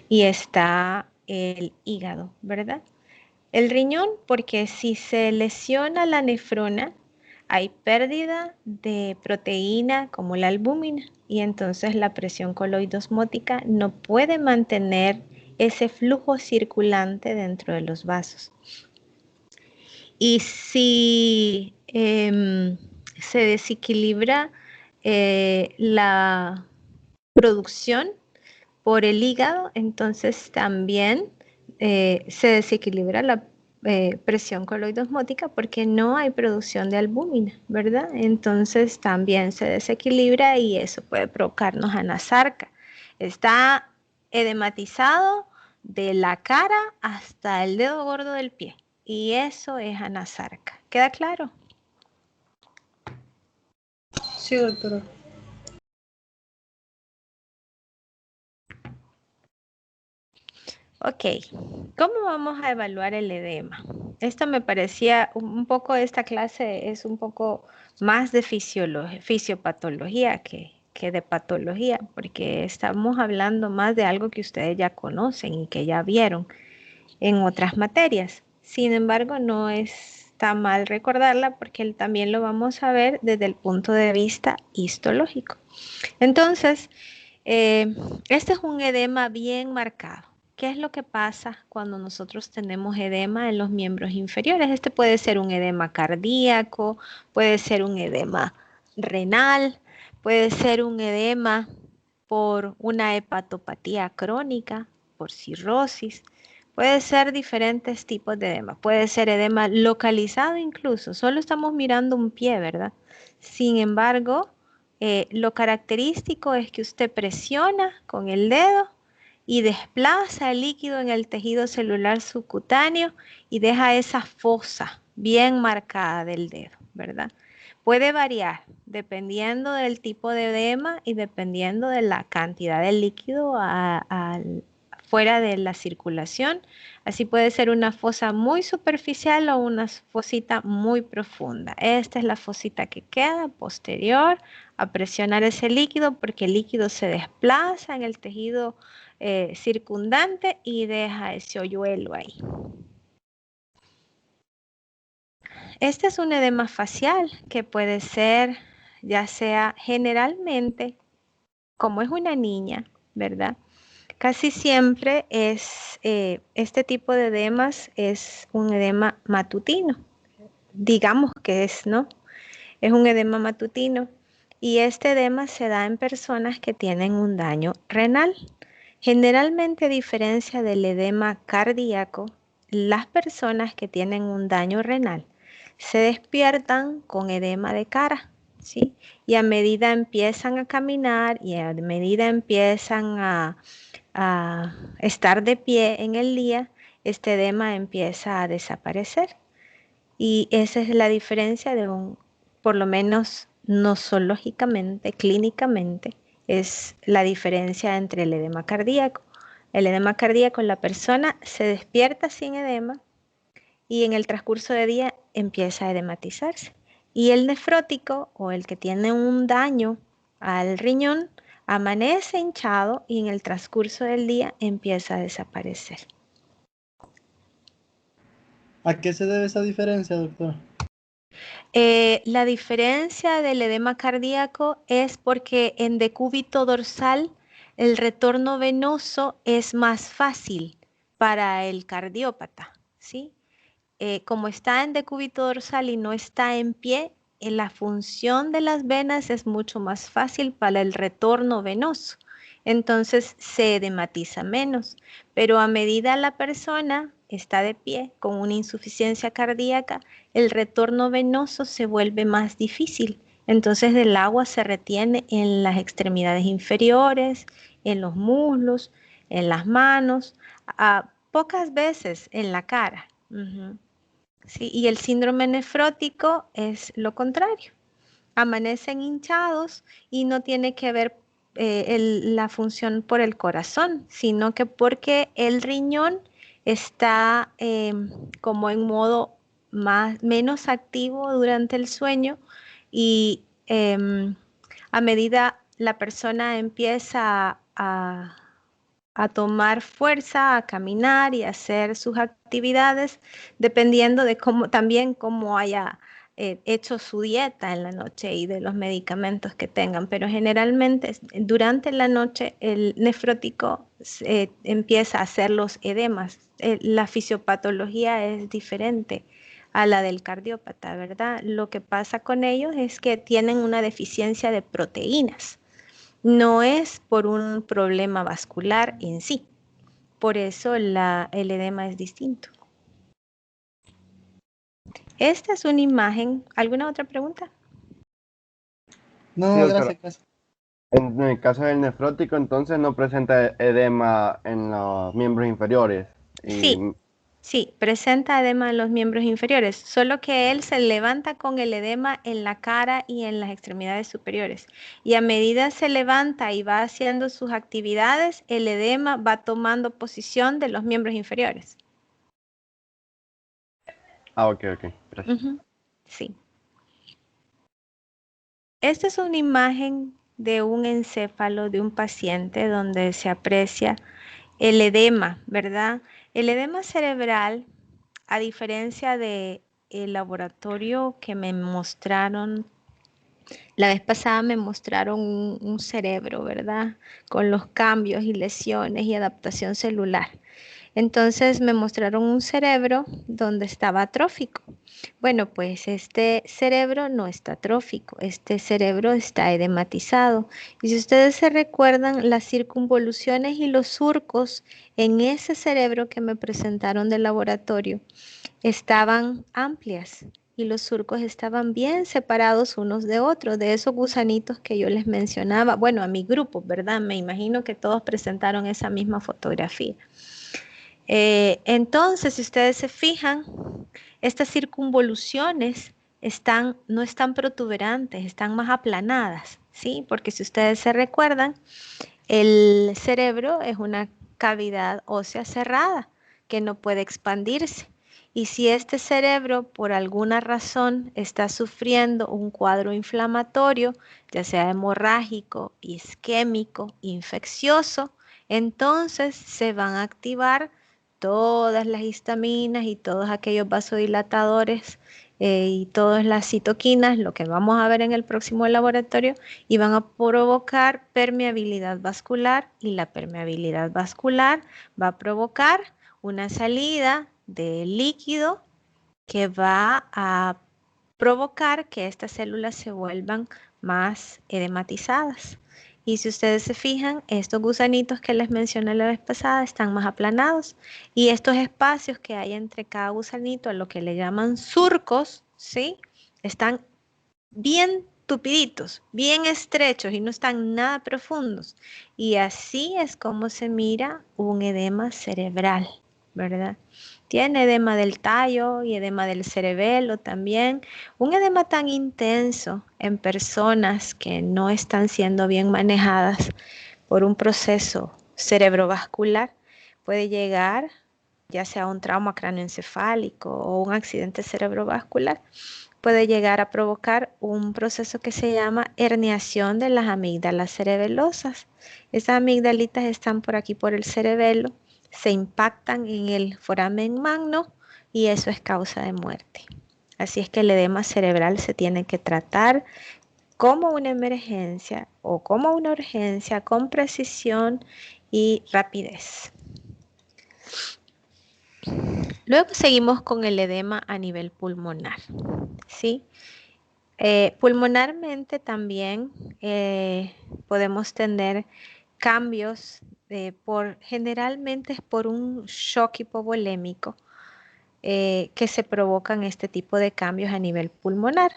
y está el hígado, ¿verdad? El riñón, porque si se lesiona la nefrona, hay pérdida de proteína como la albúmina, y entonces la presión coloidosmótica no puede mantener ese flujo circulante dentro de los vasos. Y si se desequilibra la producción por el hígado, entonces también se desequilibra la presión coloidosmótica porque no hay producción de albúmina, ¿verdad? Entonces también se desequilibra y eso puede provocarnos anasarca. Está edematizado de la cara hasta el dedo gordo del pie, y eso es anasarca. ¿Queda claro? Sí, doctora. Ok, ¿cómo vamos a evaluar el edema? Esto me parecía un poco, esta clase es un poco más de fisiopatología que de patología, porque estamos hablando más de algo que ustedes ya conocen y que ya vieron en otras materias. Sin embargo, no está mal recordarla porque también lo vamos a ver desde el punto de vista histológico. Entonces, este es un edema bien marcado. ¿Qué es lo que pasa cuando nosotros tenemos edema en los miembros inferiores? Este puede ser un edema cardíaco, puede ser un edema renal, puede ser un edema por una hepatopatía crónica, por cirrosis. Puede ser diferentes tipos de edema. Puede ser edema localizado incluso. Solo estamos mirando un pie, ¿verdad? Sin embargo, lo característico es que usted presiona con el dedo y desplaza el líquido en el tejido celular subcutáneo y deja esa fosa bien marcada del dedo, ¿verdad? Puede variar dependiendo del tipo de edema y dependiendo de la cantidad de líquido fuera de la circulación. Así puede ser una fosa muy superficial o una fosita muy profunda. Esta es la fosita que queda posterior a presionar ese líquido porque el líquido se desplaza en el tejido circundante y deja ese hoyuelo ahí. Este es un edema facial que puede ser, ya sea generalmente, como es una niña, ¿verdad? Casi siempre es, este tipo de edemas es un edema matutino. Digamos que es, ¿no? Es un edema matutino. Y este edema se da en personas que tienen un daño renal. Generalmente, a diferencia del edema cardíaco, las personas que tienen un daño renal se despiertan con edema de cara, ¿sí? Y a medida empiezan a caminar y a medida empiezan a estar de pie en el día, este edema empieza a desaparecer. Y esa es la diferencia de por lo menos nosológicamente, clínicamente, es la diferencia entre el edema cardíaco. El edema cardíaco, la persona se despierta sin edema y en el transcurso del día empieza a edematizarse. Y el nefrótico o el que tiene un daño al riñón amanece hinchado y en el transcurso del día empieza a desaparecer. ¿A qué se debe esa diferencia, doctor? La diferencia del edema cardíaco es porque en decúbito dorsal el retorno venoso es más fácil para el cardiópata, ¿sí? Como está en decúbito dorsal y no está en pie, la función de las venas es mucho más fácil para el retorno venoso. Entonces se edematiza menos, pero a medida la persona está de pie con una insuficiencia cardíaca, el retorno venoso se vuelve más difícil. Entonces el agua se retiene en las extremidades inferiores, en los muslos, en las manos, pocas veces en la cara. Sí, y el síndrome nefrótico es lo contrario. Amanecen hinchados y no tiene que ver la función por el corazón, sino que porque el riñón está como en modo menos activo durante el sueño y a medida la persona empieza a tomar fuerza, a caminar y a hacer sus actividades, dependiendo de cómo haya hecho su dieta en la noche y de los medicamentos que tengan. Pero generalmente durante la noche el nefrótico empieza a hacer los edemas. La fisiopatología es diferente a la del cardiópata, ¿verdad? Lo que pasa con ellos es que tienen una deficiencia de proteínas. No es por un problema vascular en sí. Por eso el edema es distinto. Esta es una imagen. ¿Alguna otra pregunta? No, Sí, doctora. gracias. En el caso del nefrótico, entonces no presenta edema en los miembros inferiores. Sí. Sí, presenta edema en los miembros inferiores, solo que él se levanta con el edema en la cara y en las extremidades superiores. Y a medida se levanta y va haciendo sus actividades, el edema va tomando posición de los miembros inferiores. Ah, ok, gracias. Sí. Esta es una imagen de un encéfalo de un paciente donde se aprecia el edema, ¿verdad? El edema cerebral, a diferencia del laboratorio que me mostraron, la vez pasada me mostraron un cerebro, ¿verdad? Con los cambios y lesiones y adaptación celular. Entonces me mostraron un cerebro donde estaba atrófico. Bueno, pues este cerebro no está atrófico, este cerebro está edematizado. Y si ustedes se recuerdan, las circunvoluciones y los surcos en ese cerebro que me presentaron del laboratorio estaban amplias y los surcos estaban bien separados unos de otros, de esos gusanitos que yo les mencionaba. Bueno, a mi grupo, ¿verdad? Me imagino que todos presentaron esa misma fotografía. Entonces, si ustedes se fijan, estas circunvoluciones no están protuberantes, están más aplanadas, ¿sí? Porque si ustedes se recuerdan, el cerebro es una cavidad ósea cerrada que no puede expandirse. Y si este cerebro por alguna razón está sufriendo un cuadro inflamatorio, ya sea hemorrágico, isquémico, infeccioso, entonces se van a activar todas las histaminas y todos aquellos vasodilatadores y todas las citoquinas, lo que vamos a ver en el próximo laboratorio, y van a provocar permeabilidad vascular, y la permeabilidad vascular va a provocar una salida de líquido que va a provocar que estas células se vuelvan más edematizadas. Y si ustedes se fijan, estos gusanitos que les mencioné la vez pasada están más aplanados y estos espacios que hay entre cada gusanito, a lo que le llaman surcos, ¿sí? Están bien tupiditos, bien estrechos y no están nada profundos. Y así es como se mira un edema cerebral, ¿verdad? Tiene edema del tallo y edema del cerebelo también. Un edema tan intenso en personas que no están siendo bien manejadas por un proceso cerebrovascular puede llegar ya sea un trauma cráneoencefálico o un accidente cerebrovascular, puede llegar a provocar un proceso que se llama herniación de las amígdalas cerebelosas. Esas amigdalitas están por aquí por el cerebelo, se impactan en el foramen magno y eso es causa de muerte. Así es que el edema cerebral se tiene que tratar como una emergencia o como una urgencia con precisión y rapidez. Luego seguimos con el edema a nivel pulmonar, ¿sí? Pulmonarmente también podemos tener cambios generalmente es por un shock hipovolémico que se provocan este tipo de cambios a nivel pulmonar.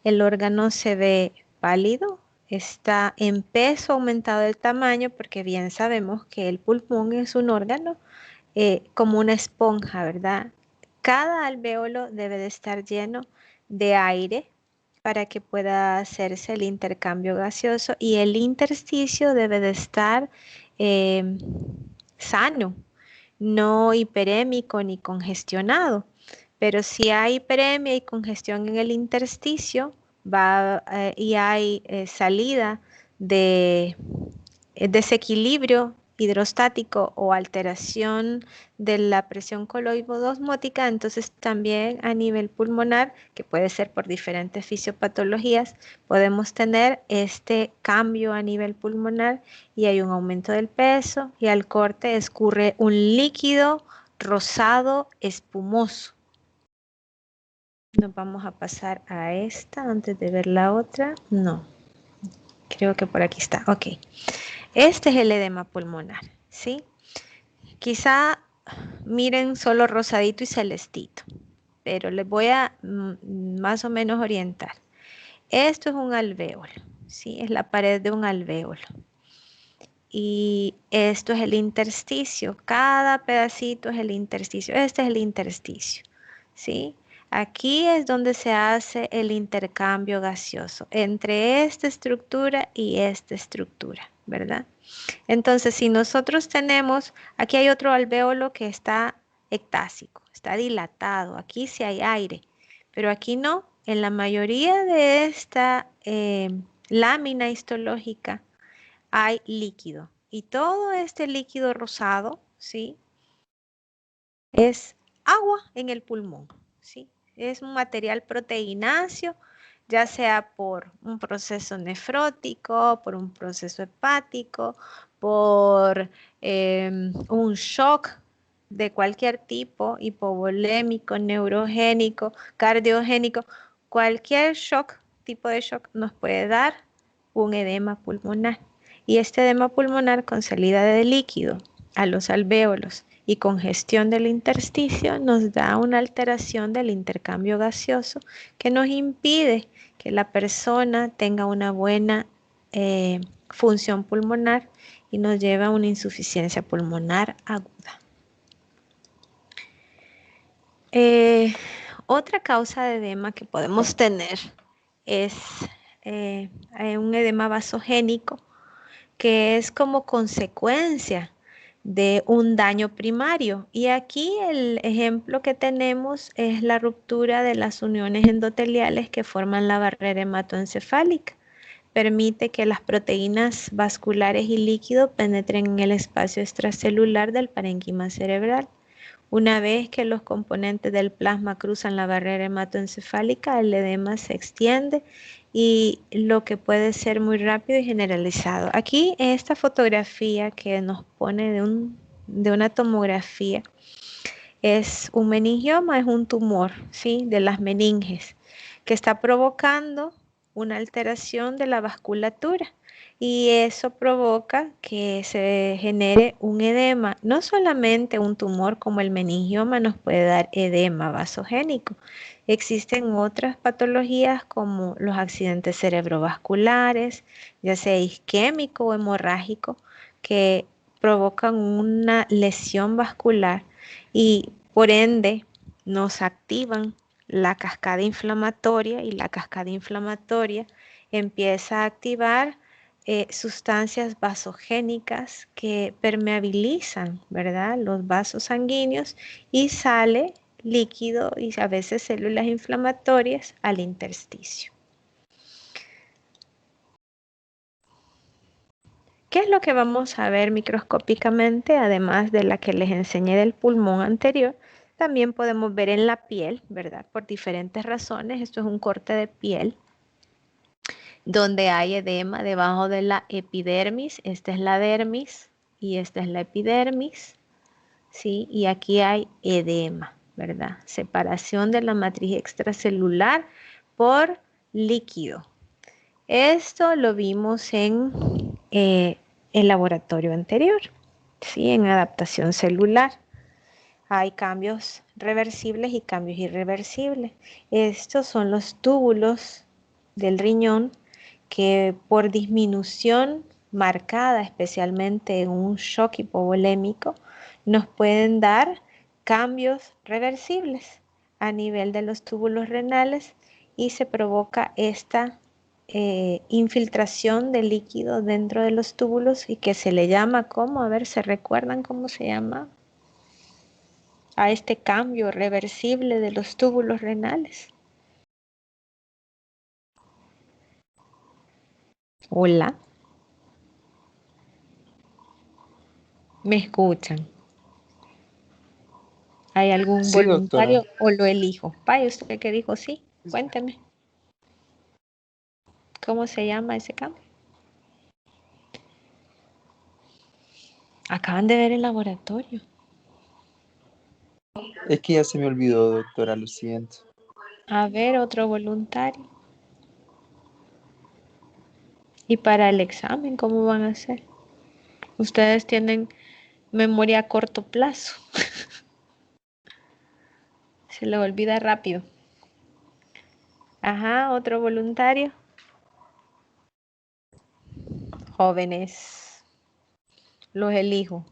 El órgano se ve pálido, está en peso aumentado del tamaño, porque bien sabemos que el pulmón es un órgano como una esponja, ¿verdad? Cada alvéolo debe de estar lleno de aire para que pueda hacerse el intercambio gaseoso y el intersticio debe de estar sano, no hiperémico ni congestionado. Pero si hay hiperemia y congestión en el intersticio y hay salida de desequilibrio hidrostático o alteración de la presión coloidosmótica, entonces también a nivel pulmonar, que puede ser por diferentes fisiopatologías, podemos tener este cambio a nivel pulmonar y hay un aumento del peso y al corte escurre un líquido rosado espumoso. Nos vamos a pasar a esta antes de ver la otra. No, creo que por aquí está. Ok. Este es el edema pulmonar, ¿sí? Quizá miren solo rosadito y celestito, pero les voy a más o menos orientar. Esto es un alvéolo, ¿sí? Es la pared de un alvéolo. y esto es el intersticio. Cada pedacito es el intersticio. Este es el intersticio, ¿sí? Aquí es donde se hace el intercambio gaseoso entre esta estructura y esta estructura, ¿verdad? Entonces, si nosotros tenemos, aquí hay otro alvéolo que está ectásico, está dilatado, aquí sí hay aire, pero aquí no. En la mayoría de esta lámina histológica hay líquido. Y todo este líquido rosado, ¿sí? Es agua en el pulmón, ¿sí? Es un material proteináceo, ya sea por un proceso nefrótico, por un proceso hepático, por un shock de cualquier tipo, hipovolémico, neurogénico, cardiogénico, cualquier shock, tipo de shock nos puede dar un edema pulmonar. Y este edema pulmonar con salida de líquido a los alvéolos y congestión del intersticio nos da una alteración del intercambio gaseoso que nos impide que la persona tenga una buena función pulmonar y nos lleva a una insuficiencia pulmonar aguda. Otra causa de edema que podemos tener es un edema vasogénico, que es como consecuencia de un daño primario. Y aquí el ejemplo que tenemos es la ruptura de las uniones endoteliales que forman la barrera hematoencefálica. Permite que las proteínas vasculares y líquido penetren en el espacio extracelular del parénquima cerebral. Una vez que los componentes del plasma cruzan la barrera hematoencefálica, el edema se extiende y lo que puede ser muy rápido y generalizado. Aquí esta fotografía que nos pone de una tomografía es un meningioma, es un tumor, ¿sí? De las meninges que está provocando una alteración de la vasculatura y eso provoca que se genere un edema. No solamente un tumor como el meningioma nos puede dar edema vasogénico, existen otras patologías como los accidentes cerebrovasculares, ya sea isquémico o hemorrágico, que provocan una lesión vascular y por ende nos activan la cascada inflamatoria y la cascada inflamatoria empieza a activar sustancias vasogénicas que permeabilizan, ¿verdad?, los vasos sanguíneos y sale líquido y a veces células inflamatorias al intersticio. ¿Qué es lo que vamos a ver microscópicamente? Además de la que les enseñé del pulmón anterior, también podemos ver en la piel, ¿verdad? Por diferentes razones. Esto es un corte de piel donde hay edema debajo de la epidermis. Esta es la dermis y esta es la epidermis, ¿sí? Y aquí hay edema, ¿verdad? Separación de la matriz extracelular por líquido. Esto lo vimos en el laboratorio anterior, ¿sí? En adaptación celular. Hay cambios reversibles y cambios irreversibles. Estos son los túbulos del riñón que por disminución marcada, especialmente en un shock hipovolémico, nos pueden dar cambios reversibles a nivel de los túbulos renales y se provoca esta infiltración de líquido dentro de los túbulos y que se le llama como, a ver, ¿se recuerdan cómo se llama? A este cambio reversible de los túbulos renales. Hola. ¿Me escuchan? ¿Hay algún Sí, voluntario doctora. o lo elijo? Vaya, usted que dijo sí, cuénteme. ¿Cómo se llama ese cambio? Acaban de ver el laboratorio. Es que ya se me olvidó, doctora, lo siento. A ver, otro voluntario. ¿Y para el examen cómo van a hacer? Ustedes tienen memoria a corto plazo. Se le olvida rápido. Ajá, otro voluntario. Jóvenes. los elijo.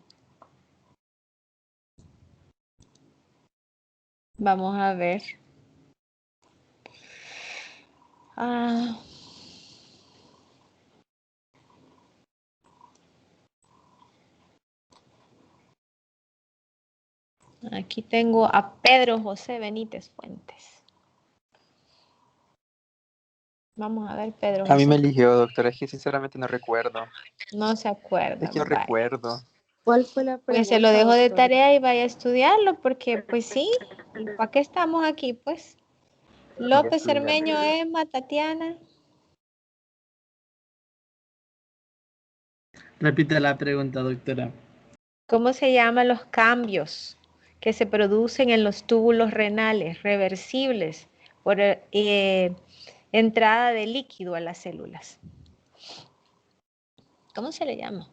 Vamos a ver. Aquí tengo a Pedro José Benítez Fuentes. Vamos a ver, Pedro José. A mí me eligió, doctora, es que sinceramente no recuerdo. No se acuerda. Es que no recuerdo. ¿Cuál fue la pregunta? Pues se lo dejo de tarea y vaya a estudiarlo, porque pues sí, ¿para qué estamos aquí? Pues López Cermeño, Emma, Tatiana. Repite la pregunta, doctora. ¿Cómo se llaman los cambios que se producen en los túbulos renales reversibles por entrada de líquido a las células? ¿Cómo se le llama?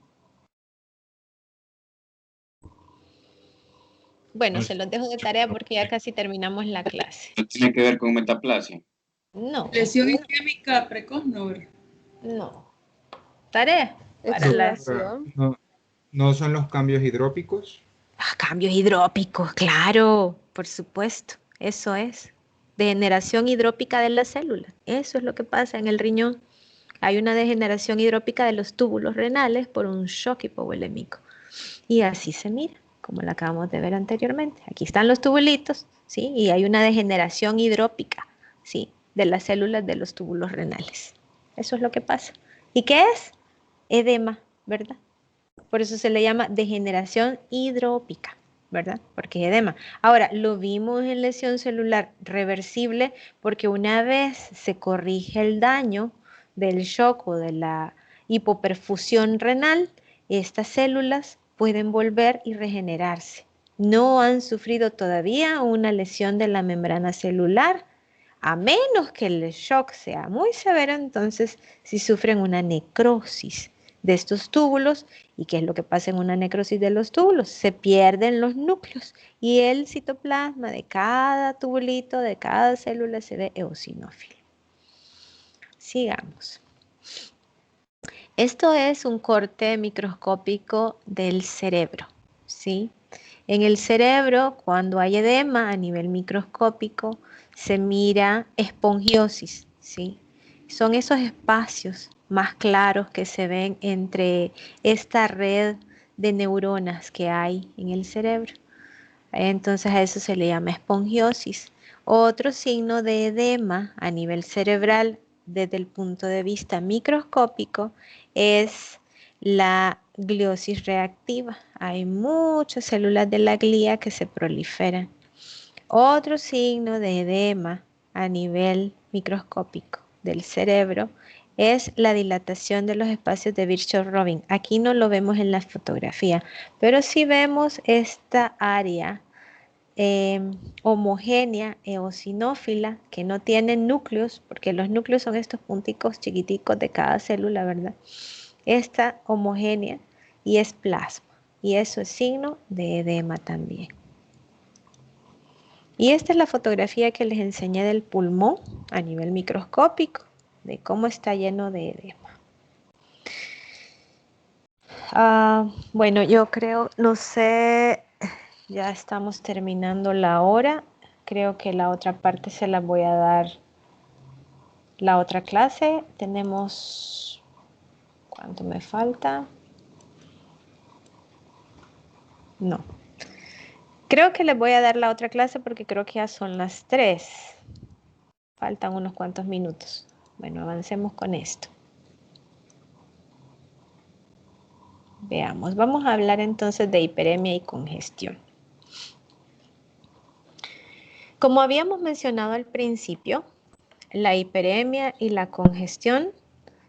Bueno, se los dejo de tarea porque ya casi terminamos la clase. ¿Esto tiene que ver con metaplasia? No. Lesión isquémica precoz, no. No. Tarea. ¿No son los cambios hidrópicos? Cambios hidrópicos, claro, por supuesto. Eso es. Degeneración hidrópica de las células. Eso es lo que pasa en el riñón. Hay una degeneración hidrópica de los túbulos renales por un shock hipovolémico. Y así se mira, como lo acabamos de ver anteriormente. Aquí están los tubulitos, ¿sí? Y hay una degeneración hidrópica, ¿sí? De las células de los túbulos renales. Eso es lo que pasa. ¿Y qué es? Edema, ¿verdad? Por eso se le llama degeneración hidrópica, ¿verdad? Porque edema. Ahora, lo vimos en lesión celular reversible porque una vez se corrige el daño del shock o de la hipoperfusión renal, estas células pueden volver y regenerarse. No han sufrido todavía una lesión de la membrana celular, a menos que el shock sea muy severo, entonces si sufren una necrosis de estos túbulos. ¿Y qué es lo que pasa en una necrosis de los túbulos? Se pierden los núcleos y el citoplasma de cada tubulito, de cada célula se ve eosinófilo. Sigamos. Esto es un corte microscópico del cerebro, ¿sí? En el cerebro, cuando hay edema a nivel microscópico, se mira esponjiosis, ¿sí? Son esos espacios más claros que se ven entre esta red de neuronas que hay en el cerebro. Entonces a eso se le llama esponjiosis. Otro signo de edema a nivel cerebral desde el punto de vista microscópico es la gliosis reactiva. Hay muchas células de la glía que se proliferan. Otro signo de edema a nivel microscópico del cerebro es la dilatación de los espacios de Virchow-Robin. Aquí no lo vemos en la fotografía, pero sí vemos esta área homogénea, eosinófila, que no tiene núcleos, porque los núcleos son estos punticos chiquiticos de cada célula, ¿verdad? Esta homogénea y es plasma, y eso es signo de edema también. Y esta es la fotografía que les enseñé del pulmón a nivel microscópico, de cómo está lleno de edema. Bueno, yo creo, no sé, ya estamos terminando la hora. Creo que la otra parte se la voy a dar la otra clase. Tenemos, ¿cuánto me falta? No. Creo que les voy a dar la otra clase porque creo que ya son las 3. Faltan unos cuantos minutos. Bueno, avancemos con esto. Veamos, vamos a hablar entonces de hiperemia y congestión. Como habíamos mencionado al principio, la hiperemia y la congestión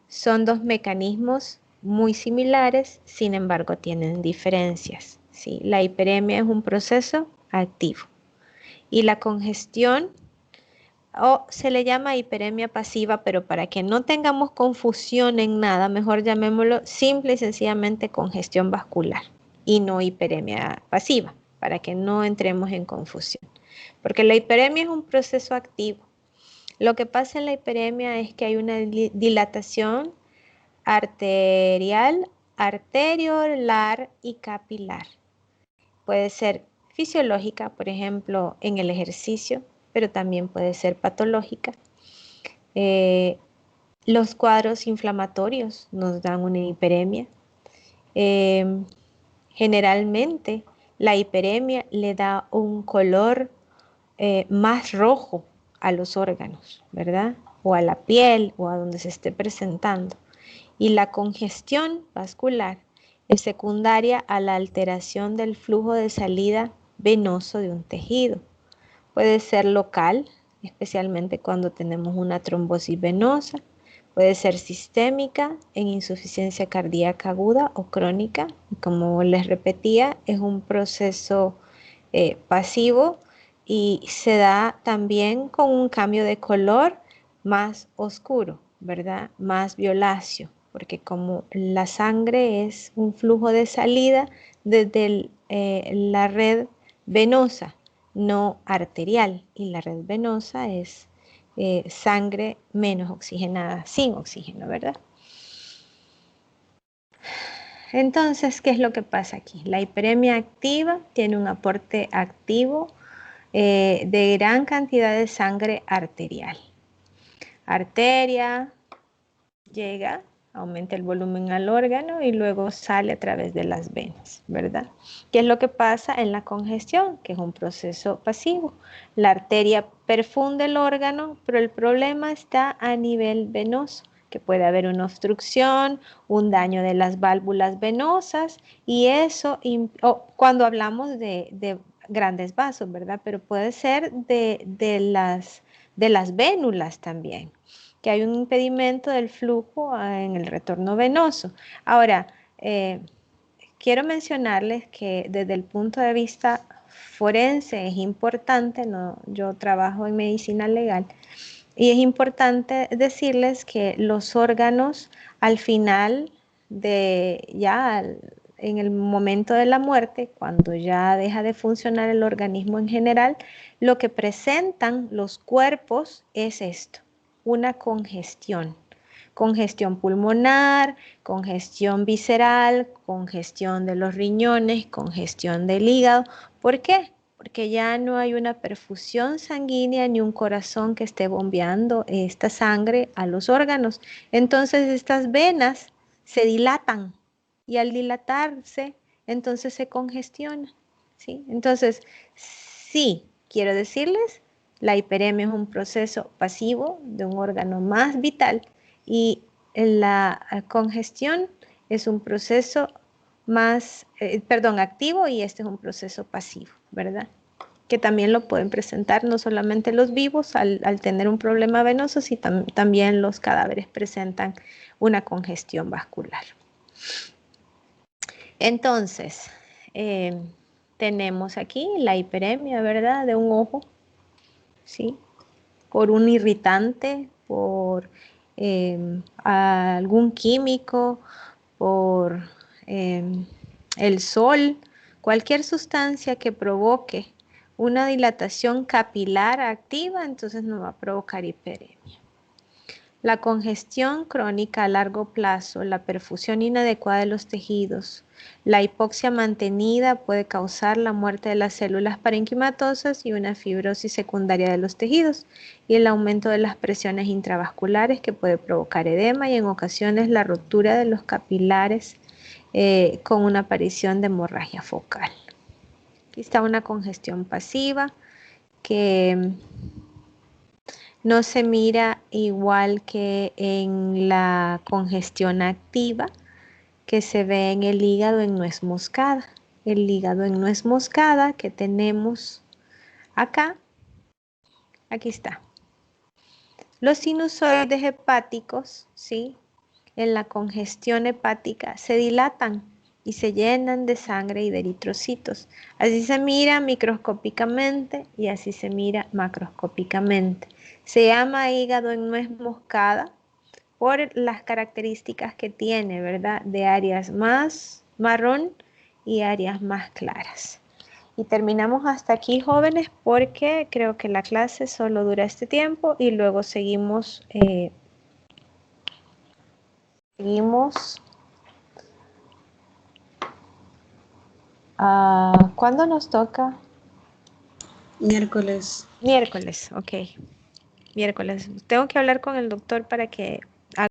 son dos mecanismos muy similares, sin embargo tienen diferencias, ¿sí? La hiperemia es un proceso activo y la congestión se le llama hiperemia pasiva, pero para que no tengamos confusión en nada, mejor llamémoslo simple y sencillamente congestión vascular y no hiperemia pasiva, para que no entremos en confusión. Porque la hiperemia es un proceso activo. Lo que pasa en la hiperemia es que hay una dilatación arterial arteriolar y capilar. Puede ser fisiológica, por ejemplo, en el ejercicio, pero también puede ser patológica. Los cuadros inflamatorios nos dan una hiperemia. Generalmente la hiperemia le da un color más rojo a los órganos, ¿verdad? O a la piel o a donde se esté presentando. Y la congestión vascular es secundaria a la alteración del flujo de salida venoso de un tejido. Puede ser local, especialmente cuando tenemos una trombosis venosa. Puede ser sistémica en insuficiencia cardíaca aguda o crónica. Como les repetía, es un proceso pasivo y se da también con un cambio de color más oscuro, ¿verdad? Más violáceo, porque como la sangre es un flujo de salida desde la red venosa, no arterial, y la red venosa es sangre menos oxigenada, sin oxígeno, ¿verdad? Entonces, ¿qué es lo que pasa aquí? La hiperemia activa tiene un aporte activo de gran cantidad de sangre arterial. Arteria llega, aumenta el volumen al órgano y luego sale a través de las venas, ¿verdad? ¿Qué es lo que pasa en la congestión? Que es un proceso pasivo. La arteria perfunde el órgano, pero el problema está a nivel venoso, que puede haber una obstrucción, un daño de las válvulas venosas y eso, cuando hablamos de grandes vasos, ¿verdad? Pero puede ser de las vénulas también, que hay un impedimento del flujo en el retorno venoso. Ahora, quiero mencionarles que desde el punto de vista forense es importante, yo trabajo en medicina legal, y es importante decirles que los órganos al final en el momento de la muerte, cuando ya deja de funcionar el organismo en general, lo que presentan los cuerpos es esto: una congestión. Congestión pulmonar, congestión visceral, congestión de los riñones, congestión del hígado. ¿Por qué? Porque ya no hay una perfusión sanguínea ni un corazón que esté bombeando esta sangre a los órganos. Entonces estas venas se dilatan y al dilatarse, entonces se congestiona, ¿sí? Entonces, sí, quiero decirles, la hiperemia es un proceso pasivo de un órgano más vital y la congestión es un proceso más, activo, y este es un proceso pasivo, ¿verdad? Que también lo pueden presentar no solamente los vivos al tener un problema venoso, sino también los cadáveres presentan una congestión vascular. Entonces, tenemos aquí la hiperemia, ¿verdad? De un ojo, ¿sí? Por un irritante, por algún químico, por el sol, cualquier sustancia que provoque una dilatación capilar activa, entonces nos va a provocar hiperemia. La congestión crónica a largo plazo, la perfusión inadecuada de los tejidos, la hipoxia mantenida puede causar la muerte de las células parenquimatosas y una fibrosis secundaria de los tejidos, y el aumento de las presiones intravasculares que puede provocar edema y en ocasiones la ruptura de los capilares con una aparición de hemorragia focal. Aquí está una congestión pasiva que no se mira igual que en la congestión activa que se ve en el hígado en nuez moscada. El hígado en nuez moscada que tenemos acá, aquí está. Los sinusoides hepáticos, ¿sí? En la congestión hepática se dilatan y se llenan de sangre y de eritrocitos. Así se mira microscópicamente y así se mira macroscópicamente. Se llama hígado en nuez moscada por las características que tiene, ¿verdad? De áreas más marrón y áreas más claras. Y terminamos hasta aquí, jóvenes, porque creo que la clase solo dura este tiempo y luego seguimos ¿Cuándo nos toca? Miércoles. Miércoles, ok. Miércoles. Tengo que hablar con el doctor para que